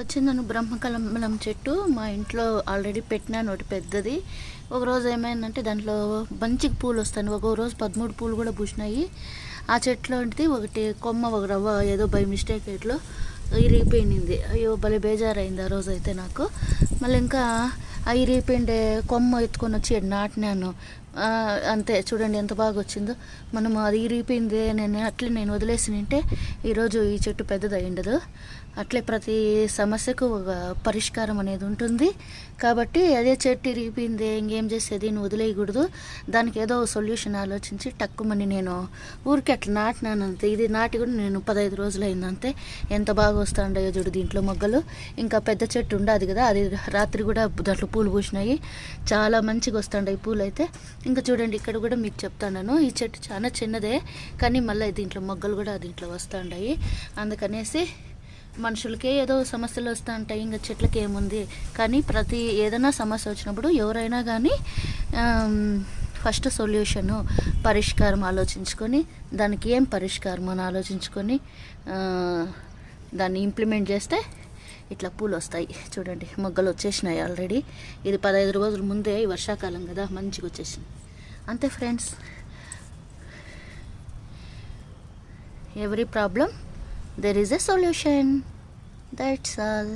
వచ్చిందను బ్రహ్మకమలం చెట్టు మా ఇంట్లో ఆల్రెడీ పెట్టినాను ఒకటి పెద్దది. ఒకరోజు ఏమైందంటే దాంట్లో మంచిగా పూలు వస్తాయి. ఒక రోజు 13 పూలు కూడా పూసినాయి. ఆ చెట్లోంటిది ఒకటి కొమ్మ ఒక రవ్వ ఏదో బై మిస్టేక్ ఇట్లో ఇరిగిపోయింది. అయ్యో భలే బేజారైంది ఆ రోజు అయితే నాకు. మళ్ళీ ఇంకా ఆ ఇరిగిపోయిండే కొమ్మ ఎత్తుకొని వచ్చి నాటినాను. అంతే చూడండి ఎంత బాగా వచ్చిందో. మనం అది ఇరిగిపోయింది నేను వదిలేసి నింటే ఈరోజు ఈ చెట్టు పెద్దది అయ్యిండదు. అట్లే ప్రతి సమస్యకు ఒక పరిష్కారం అనేది ఉంటుంది. కాబట్టి అదే చెట్టు ఇరిగిపోయింది ఇంకేం చేసేది, నువ్వు వదిలేయకూడదు. దానికి ఏదో సొల్యూషన్ ఆలోచించి టక్కుమని నేను ఊరికి అట్లా నాటినాను అంతే. ఇది నాటి కూడా నేను 15 రోజులు అయిందంతే. ఎంత బాగా వస్తాండయో చూడు దీంట్లో మొగ్గలు. ఇంకా పెద్ద చెట్టు ఉండదు కదా, అది రాత్రి కూడా దాంట్లో పూలు పూసినాయి. చాలా మంచిగా వస్తాండాయి పూలు అయితే. ఇంకా చూడండి ఇక్కడ కూడా మీకు చెప్తాను, ఈ చెట్టు చాలా చిన్నదే కానీ మళ్ళీ దీంట్లో మొగ్గలు కూడా దీంట్లో వస్తాండాయి. అందుకనేసి మనుషులకే ఏదో సమస్యలు వస్తూ ఉంటాయి, ఇంకా చెట్లకి ఏముంది. కానీ ఏదైనా సమస్య వచ్చినప్పుడు ఎవరైనా కానీ ఫస్ట్ సొల్యూషను పరిష్కారం ఆలోచించుకొని దానికి ఏం పరిష్కారం అని ఆలోచించుకొని దాన్ని ఇంప్లిమెంట్ చేస్తే ఇట్లా పూలు వస్తాయి. చూడండి మొగ్గలు వచ్చేసినాయి ఆల్రెడీ. ఇది 15 రోజుల ముందే, ఈ వర్షాకాలం కదా మంచిగా వచ్చేసింది. అంతే friends, every problem there is a solution. That's all.